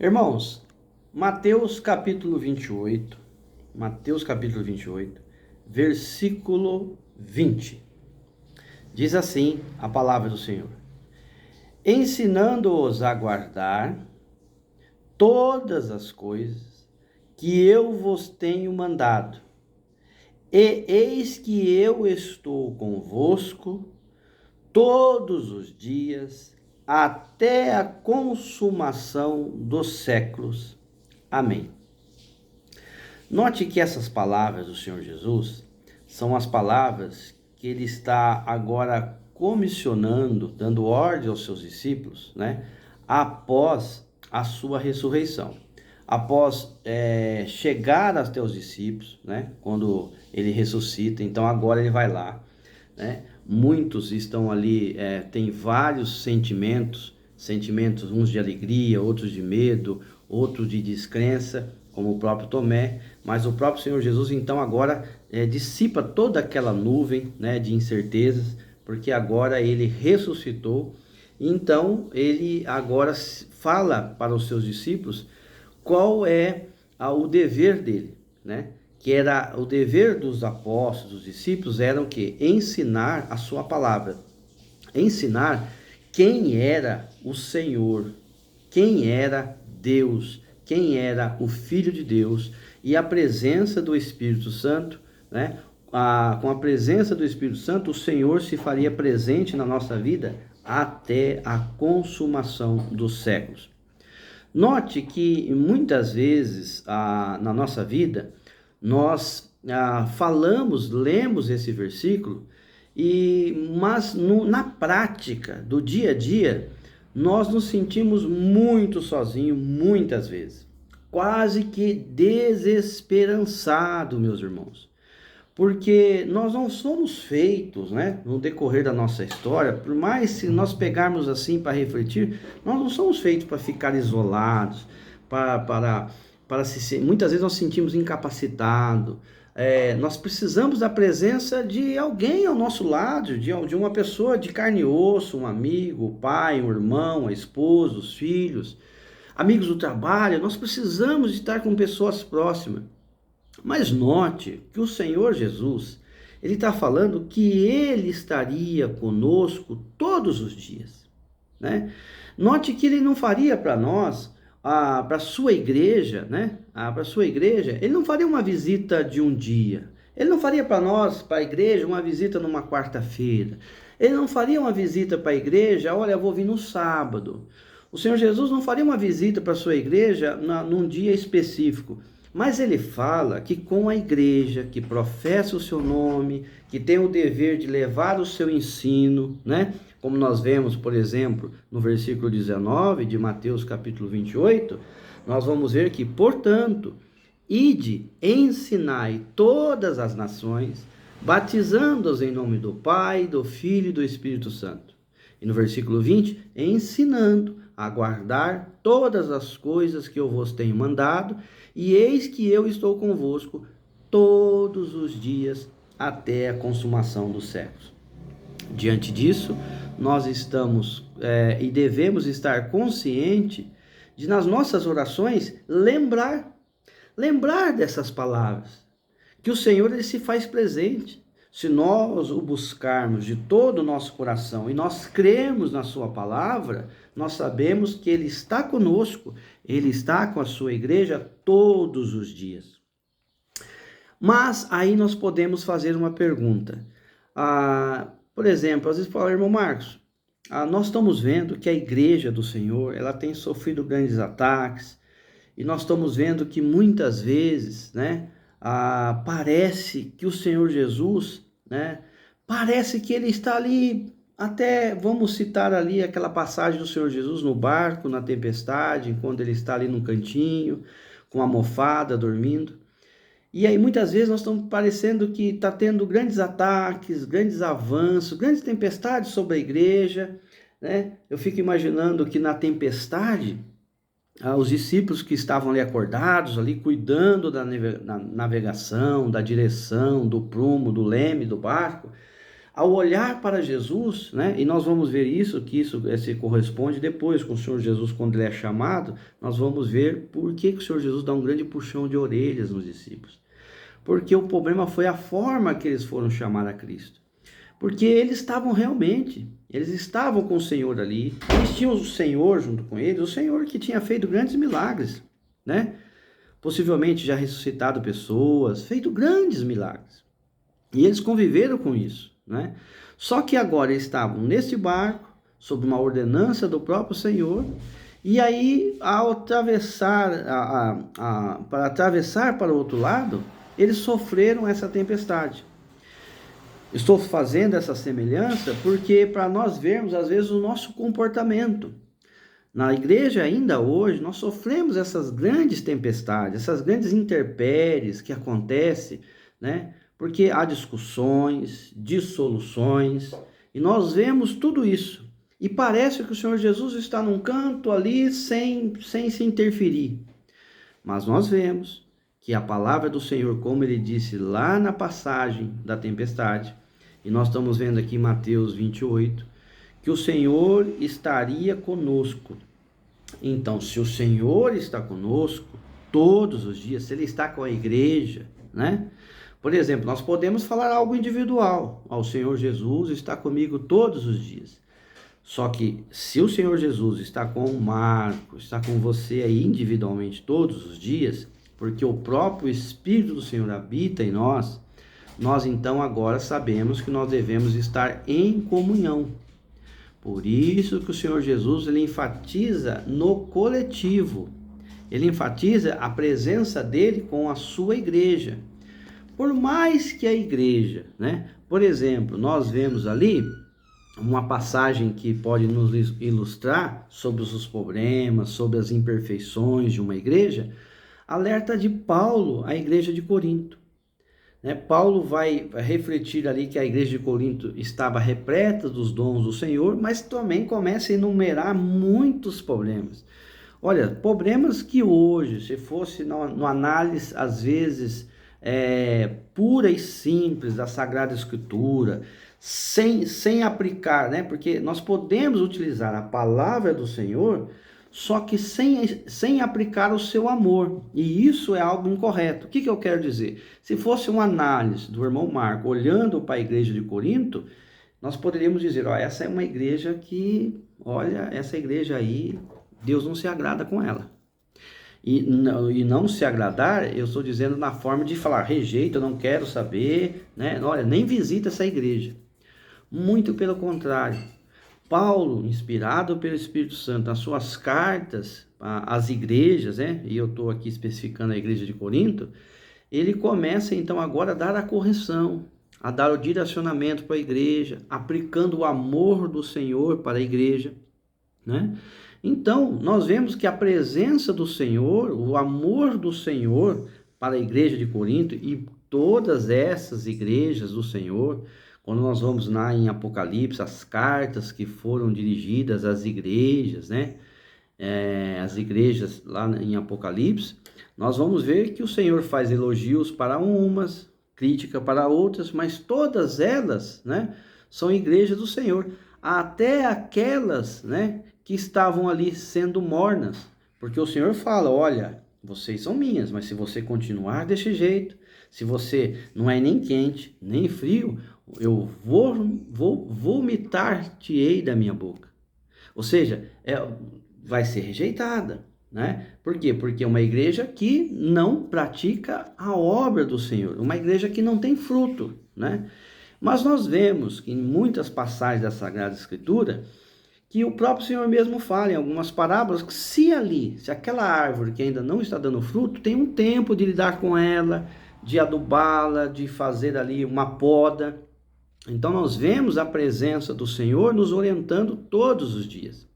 Irmãos, Mateus capítulo 28, versículo 20. Diz assim a palavra do Senhor: ensinando-os a guardar todas as coisas que eu vos tenho mandado. E eis que eu estou convosco todos os dias, até a consumação dos séculos. Amém. Note que essas palavras do Senhor Jesus são as palavras que ele está agora comissionando, dando ordem aos seus discípulos, né? Após a sua ressurreição. Após chegar até os discípulos, né? Quando ele ressuscita, então agora ele vai lá, né? Muitos estão ali, tem vários sentimentos, uns de alegria, outros de medo, outros de descrença, como o próprio Tomé, mas o próprio Senhor Jesus então agora dissipa toda aquela nuvem, né, de incertezas, porque agora ele ressuscitou. Então ele agora fala para os seus discípulos qual é o dever dele, né? Que era o dever dos apóstolos, dos discípulos, era o quê? Ensinar a sua palavra. Ensinar quem era o Senhor, quem era Deus, quem era o Filho de Deus, e a presença do Espírito Santo, né? Com a presença do Espírito Santo, o Senhor se faria presente na nossa vida até a consumação dos séculos. Note que muitas vezes na nossa vida, nós lemos esse versículo, mas na prática do dia a dia, nós nos sentimos muito sozinhos muitas vezes, quase que desesperançados, meus irmãos. Porque nós não somos feitos, né, no decorrer da nossa história, por mais se nós pegarmos assim para refletir, nós não somos feitos para ficar isolados, muitas vezes nós sentimos incapacitados. Nós precisamos da presença de alguém ao nosso lado, de uma pessoa de carne e osso, um amigo, o pai, um irmão, a esposa, os filhos, amigos do trabalho. Nós precisamos de estar com pessoas próximas. Mas note que o Senhor Jesus, ele está falando que ele estaria conosco todos os dias, né? Note que ele não faria para nós, para a sua igreja, né? Para a sua igreja, ele não faria uma visita de um dia. Ele não faria para nós, para a igreja, uma visita numa quarta-feira. Ele não faria uma visita para a igreja, olha, eu vou vir no sábado. O Senhor Jesus não faria uma visita para a sua igreja num dia específico. Mas ele fala que com a igreja que professa o seu nome, que tem o dever de levar o seu ensino, né? Como nós vemos, por exemplo, no versículo 19 de Mateus capítulo 28, nós vamos ver que, portanto, ide, ensinai todas as nações, batizando-os em nome do Pai, do Filho e do Espírito Santo. E no versículo 20, ensinando a guardar todas as coisas que eu vos tenho mandado, e eis que eu estou convosco todos os dias até a consumação dos séculos. Diante disso, nós estamos e devemos estar conscientes de, nas nossas orações, lembrar dessas palavras, que o Senhor ele se faz presente. Se nós o buscarmos de todo o nosso coração e nós cremos na sua palavra, nós sabemos que ele está conosco, ele está com a sua igreja todos os dias. Mas aí nós podemos fazer uma pergunta. Por exemplo, às vezes fala, irmão Marcos, nós estamos vendo que a igreja do Senhor, ela tem sofrido grandes ataques, e nós estamos vendo que muitas vezes, né, parece que o Senhor Jesus, né, parece que ele está ali, até vamos citar ali aquela passagem do Senhor Jesus no barco, na tempestade, quando ele está ali num cantinho, com a almofada, dormindo. E aí muitas vezes nós estamos parecendo que está tendo grandes ataques, grandes avanços, grandes tempestades sobre a igreja, né? Eu fico imaginando que na tempestade, os discípulos que estavam ali acordados, ali cuidando da navegação, da direção, do prumo, do leme do barco, Ao olhar para Jesus, né, e nós vamos ver isso, que isso se corresponde depois com o Senhor Jesus, quando ele é chamado, nós vamos ver por que o Senhor Jesus dá um grande puxão de orelhas nos discípulos. Porque o problema foi a forma que eles foram chamar a Cristo. Porque eles estavam com o Senhor ali, eles tinham o Senhor junto com eles, o Senhor que tinha feito grandes milagres, né? Possivelmente já ressuscitado pessoas, feito grandes milagres. E eles conviveram com isso, né? Só que agora eles estavam nesse barco, sob uma ordenança do próprio Senhor, e aí, ao atravessar, para atravessar para o outro lado, eles sofreram essa tempestade. Estou fazendo essa semelhança porque para nós vermos, às vezes, o nosso comportamento. Na igreja, ainda hoje, nós sofremos essas grandes tempestades, essas grandes intempéries que acontecem, né? Porque há discussões, dissoluções, e nós vemos tudo isso. E parece que o Senhor Jesus está num canto ali sem se interferir. Mas nós vemos que a palavra do Senhor, como ele disse lá na passagem da tempestade, e nós estamos vendo aqui em Mateus 28, que o Senhor estaria conosco. Então, se o Senhor está conosco todos os dias, se ele está com a igreja, né? Por exemplo, nós podemos falar algo individual. O Senhor Jesus está comigo todos os dias. Só que se o Senhor Jesus está com o Marco, está com você aí individualmente todos os dias, porque o próprio Espírito do Senhor habita em nós, nós então agora sabemos que nós devemos estar em comunhão. Por isso que o Senhor Jesus, ele enfatiza no coletivo. Ele enfatiza a presença dele com a sua igreja. Por mais que a igreja, né? Por exemplo, nós vemos ali uma passagem que pode nos ilustrar sobre os problemas, sobre as imperfeições de uma igreja, alerta de Paulo à igreja de Corinto. Paulo vai refletir ali que a igreja de Corinto estava repleta dos dons do Senhor, mas também começa a enumerar muitos problemas. Olha, problemas que hoje, se fosse no análise, às vezes, pura e simples da Sagrada Escritura, sem aplicar, né? Porque nós podemos utilizar a palavra do Senhor, só que sem aplicar o seu amor, e isso é algo incorreto. O que eu quero dizer? Se fosse uma análise do irmão Marco olhando para a igreja de Corinto, nós poderíamos dizer, essa é uma igreja que, olha, essa igreja aí, Deus não se agrada com ela. E não se agradar, eu estou dizendo na forma de falar, rejeito, eu não quero saber, né? Olha, nem visita essa igreja. Muito pelo contrário. Paulo, inspirado pelo Espírito Santo, nas suas cartas às igrejas, né? E eu estou aqui especificando a igreja de Corinto, ele começa então agora a dar a correção, a dar o direcionamento para a igreja, aplicando o amor do Senhor para a igreja, né? Então, nós vemos que a presença do Senhor, o amor do Senhor para a igreja de Corinto e todas essas igrejas do Senhor, quando nós vamos lá em Apocalipse, as cartas que foram dirigidas às igrejas, né? As igrejas lá em Apocalipse, nós vamos ver que o Senhor faz elogios para umas, crítica para outras, mas todas elas, né, são igrejas do Senhor. Até aquelas, né, que estavam ali sendo mornas, porque o Senhor fala, olha, vocês são minhas, mas se você continuar desse jeito, se você não é nem quente, nem frio, eu vou vomitar-te-ei da minha boca. Ou seja, vai ser rejeitada, né? Por quê? Porque é uma igreja que não pratica a obra do Senhor, uma igreja que não tem fruto, né? Mas nós vemos que em muitas passagens da Sagrada Escritura, que o próprio Senhor mesmo fala em algumas parábolas, que se aquela árvore que ainda não está dando fruto, tem um tempo de lidar com ela, de adubá-la, de fazer ali uma poda. Então nós vemos a presença do Senhor nos orientando todos os dias.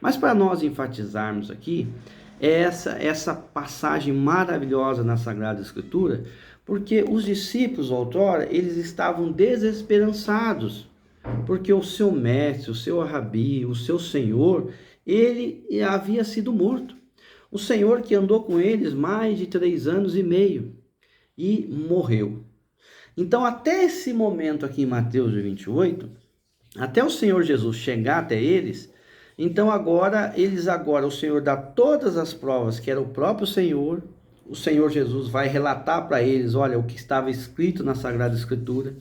Mas para nós enfatizarmos aqui essa passagem maravilhosa na Sagrada Escritura, porque os discípulos outrora, eles estavam desesperançados, porque o seu mestre, o seu rabi, o seu Senhor, ele havia sido morto. O Senhor que andou com eles mais de 3 anos e meio e morreu. Então, até esse momento aqui em Mateus 28, até o Senhor Jesus chegar até eles, então o Senhor dá todas as provas que era o próprio Senhor. O Senhor Jesus vai relatar para eles, olha, o que estava escrito na Sagrada Escritura.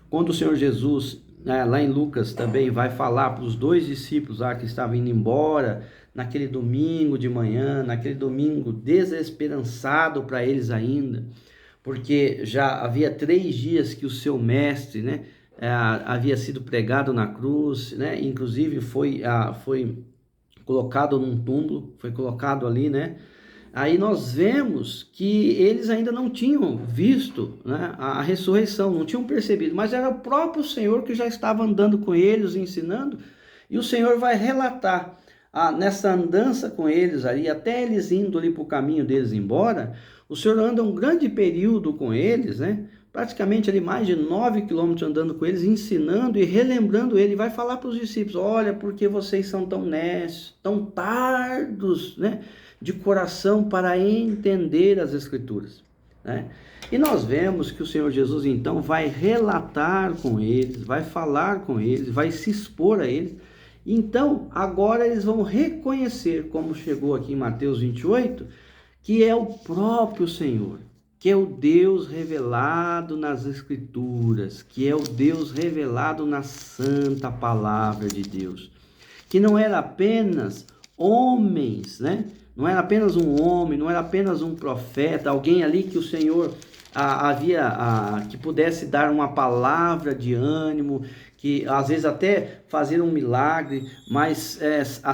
Quando o Senhor Jesus, lá em Lucas também, vai falar para os dois discípulos lá que estavam indo embora, naquele domingo de manhã, naquele domingo desesperançado para eles ainda, porque já havia 3 dias que o seu mestre, né, havia sido pregado na cruz, né, inclusive foi colocado num túmulo, foi colocado ali, né. Aí nós vemos que eles ainda não tinham visto, né, a ressurreição, não tinham percebido, mas era o próprio Senhor que já estava andando com eles, ensinando, e o Senhor vai relatar nessa andança com eles ali, até eles indo ali para o caminho deles embora. O Senhor anda um grande período com eles, né? Praticamente ali mais de 9 quilômetros andando com eles, ensinando e relembrando ele. Vai falar para os discípulos, olha, porque vocês são tão necios, tão tardos, né, de coração para entender as Escrituras, né? E nós vemos que o Senhor Jesus então vai relatar com eles, vai falar com eles, vai se expor a eles. Então agora eles vão reconhecer, como chegou aqui em Mateus 28, que é o próprio Senhor, que é o Deus revelado nas Escrituras, que é o Deus revelado na santa palavra de Deus, que não era apenas homens, né? Não era apenas um homem, não era apenas um profeta, alguém ali que o Senhor que pudesse dar uma palavra de ânimo, que às vezes até fazer um milagre, mas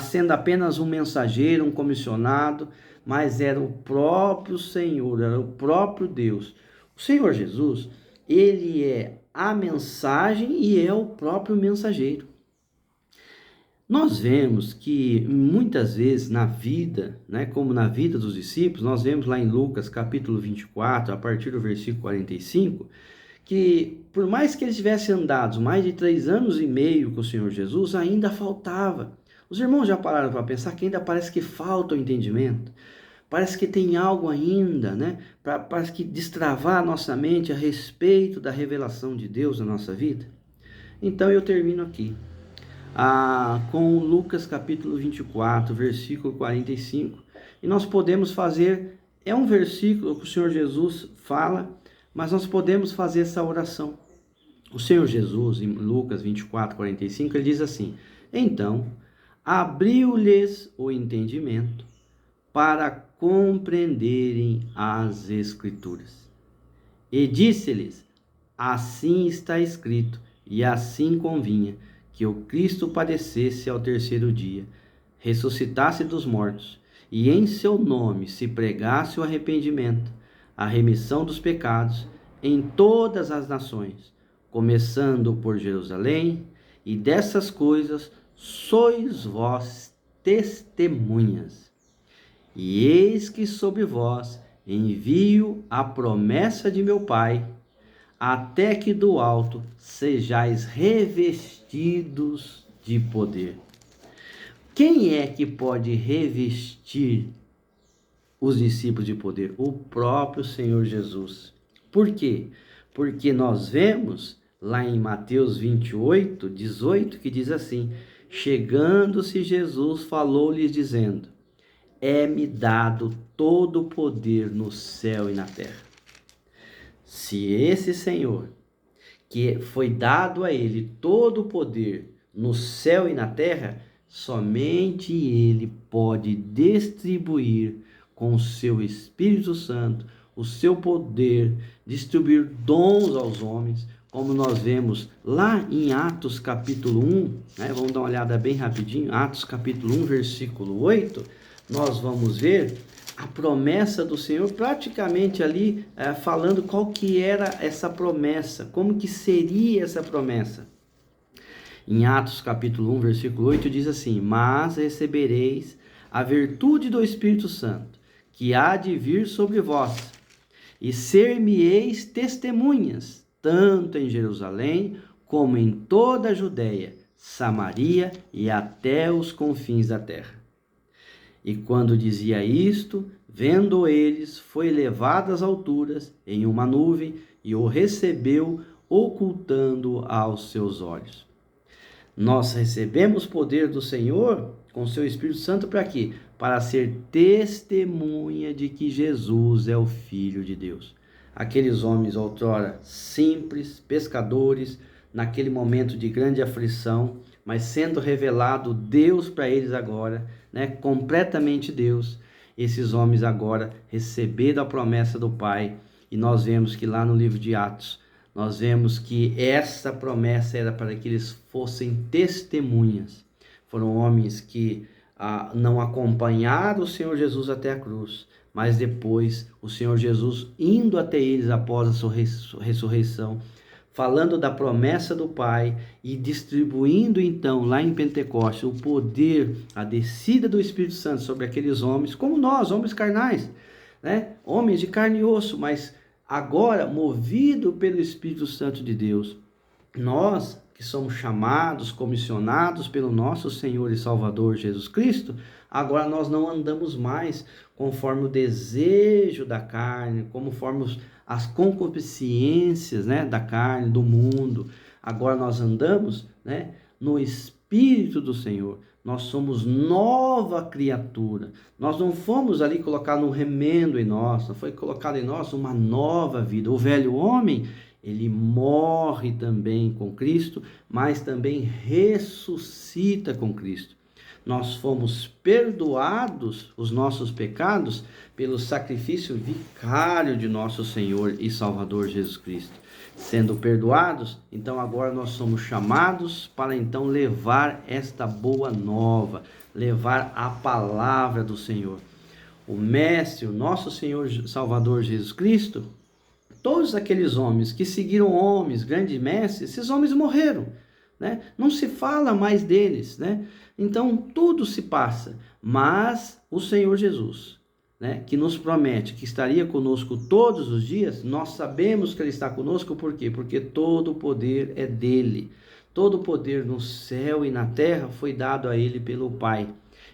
sendo apenas um mensageiro, um comissionado, mas era o próprio Senhor, era o próprio Deus. O Senhor Jesus, ele é a mensagem e é o próprio mensageiro. Nós vemos que muitas vezes na vida, né, como na vida dos discípulos, nós vemos lá em Lucas capítulo 24, a partir do versículo 45, que por mais que eles tivessem andado mais de 3 anos e meio com o Senhor Jesus, ainda faltava. Os irmãos já pararam para pensar que ainda parece que falta o entendimento? Parece que tem algo ainda, né? Parece que destravar a nossa mente a respeito da revelação de Deus na nossa vida. Então eu termino aqui com Lucas capítulo 24, versículo 45. E nós podemos fazer, é um versículo que o Senhor Jesus fala, mas nós podemos fazer essa oração. O Senhor Jesus, em Lucas 24, 45, ele diz assim: então, abriu-lhes o entendimento para compreenderem as Escrituras. E disse-lhes: assim está escrito, e assim convinha, que o Cristo padecesse ao 3º dia, ressuscitasse dos mortos, e em seu nome se pregasse o arrependimento, a remissão dos pecados, em todas as nações, começando por Jerusalém, e dessas coisas sois vós testemunhas. E eis que sobre vós envio a promessa de meu Pai, até que do alto sejais revestidos de poder. Quem é que pode revestir os discípulos de poder? O próprio Senhor Jesus. Por quê? Porque nós vemos lá em Mateus 28, 18, que diz assim: chegando-se Jesus, falou-lhes dizendo: é-me dado todo o poder no céu e na terra. Se esse Senhor, que foi dado a ele todo o poder no céu e na terra, somente ele pode distribuir com o seu Espírito Santo o seu poder, distribuir dons aos homens, como nós vemos lá em Atos capítulo 1, né? Vamos dar uma olhada bem rapidinho, Atos capítulo 1, versículo 8, nós vamos ver a promessa do Senhor, praticamente ali falando qual que era essa promessa, como que seria essa promessa. Em Atos capítulo 1, versículo 8 diz assim: mas recebereis a virtude do Espírito Santo, que há de vir sobre vós, e ser-me-eis testemunhas, tanto em Jerusalém, como em toda a Judéia, Samaria e até os confins da terra. E quando dizia isto, vendo eles, foi levado às alturas em uma nuvem, e o recebeu, ocultando aos seus olhos. Nós recebemos poder do Senhor com seu Espírito Santo para quê? Para ser testemunha de que Jesus é o Filho de Deus. Aqueles homens outrora simples, pescadores, naquele momento de grande aflição, mas sendo revelado Deus para eles agora, né? Completamente Deus. Esses homens agora receberam a promessa do Pai, e nós vemos que lá no livro de Atos, nós vemos que essa promessa era para que eles fossem testemunhas. Foram homens que não acompanharam o Senhor Jesus até a cruz, mas depois o Senhor Jesus indo até eles após a sua ressurreição, falando da promessa do Pai e distribuindo então lá em Pentecostes o poder, a descida do Espírito Santo sobre aqueles homens, como nós, homens carnais, né? Homens de carne e osso, mas agora movido pelo Espírito Santo de Deus. Nós que somos chamados, comissionados pelo nosso Senhor e Salvador Jesus Cristo, agora nós não andamos mais conforme o desejo da carne, conforme as concupiscências, né, da carne, do mundo. Agora nós andamos, né, no Espírito do Senhor. Nós somos nova criatura. Nós não fomos ali colocar um remendo em nós, não foi colocado em nós uma nova vida. O velho homem, ele morre também com Cristo, mas também ressuscita com Cristo. Nós fomos perdoados os nossos pecados pelo sacrifício vicário de nosso Senhor e Salvador Jesus Cristo. Sendo perdoados, então agora nós somos chamados para então levar esta boa nova, levar a palavra do Senhor. O Mestre, o nosso Senhor Salvador Jesus Cristo, todos aqueles homens que seguiram homens, grandes mestres, esses homens morreram, né? Não se fala mais deles, né? Então tudo se passa, mas o Senhor Jesus, né, que nos promete que estaria conosco todos os dias, nós sabemos que Ele está conosco, por quê? Porque todo o poder é dele, todo o poder no céu e na terra foi dado a Ele pelo Pai,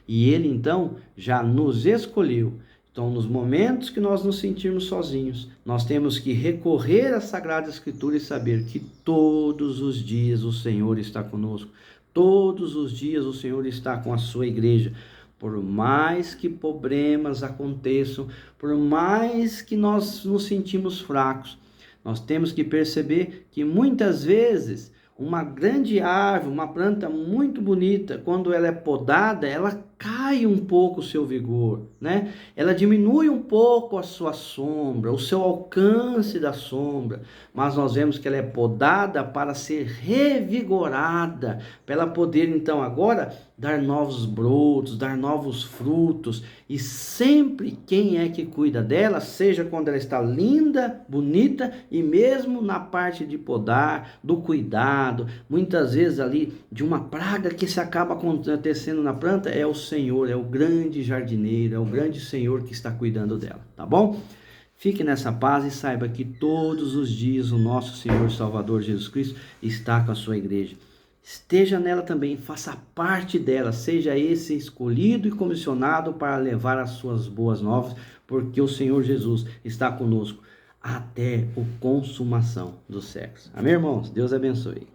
e Ele então já nos escolheu. Então, nos momentos que nós nos sentirmos sozinhos, nós temos que recorrer à Sagrada Escritura e saber que todos os dias o Senhor está conosco. Todos os dias o Senhor está com a sua igreja. Por mais que problemas aconteçam, por mais que nós nos sentimos fracos, nós temos que perceber que muitas vezes uma grande árvore, uma planta muito bonita, quando ela é podada, ela cai um pouco o seu vigor, né? Ela diminui um pouco a sua sombra, o seu alcance da sombra, mas nós vemos que ela é podada para ser revigorada, para ela poder então agora dar novos brotos, dar novos frutos, e sempre quem é que cuida dela, seja quando ela está linda, bonita, e mesmo na parte de podar, do cuidado, muitas vezes ali de uma praga que se acaba acontecendo na planta, é o Senhor, é o grande jardineiro, é o grande Senhor que está cuidando dela, tá bom? Fique nessa paz e saiba que todos os dias o nosso Senhor e Salvador Jesus Cristo está com a sua igreja. Esteja nela também, faça parte dela, seja esse escolhido e comissionado para levar as suas boas novas, porque o Senhor Jesus está conosco até a consumação dos séculos. Amém, irmãos? Deus abençoe.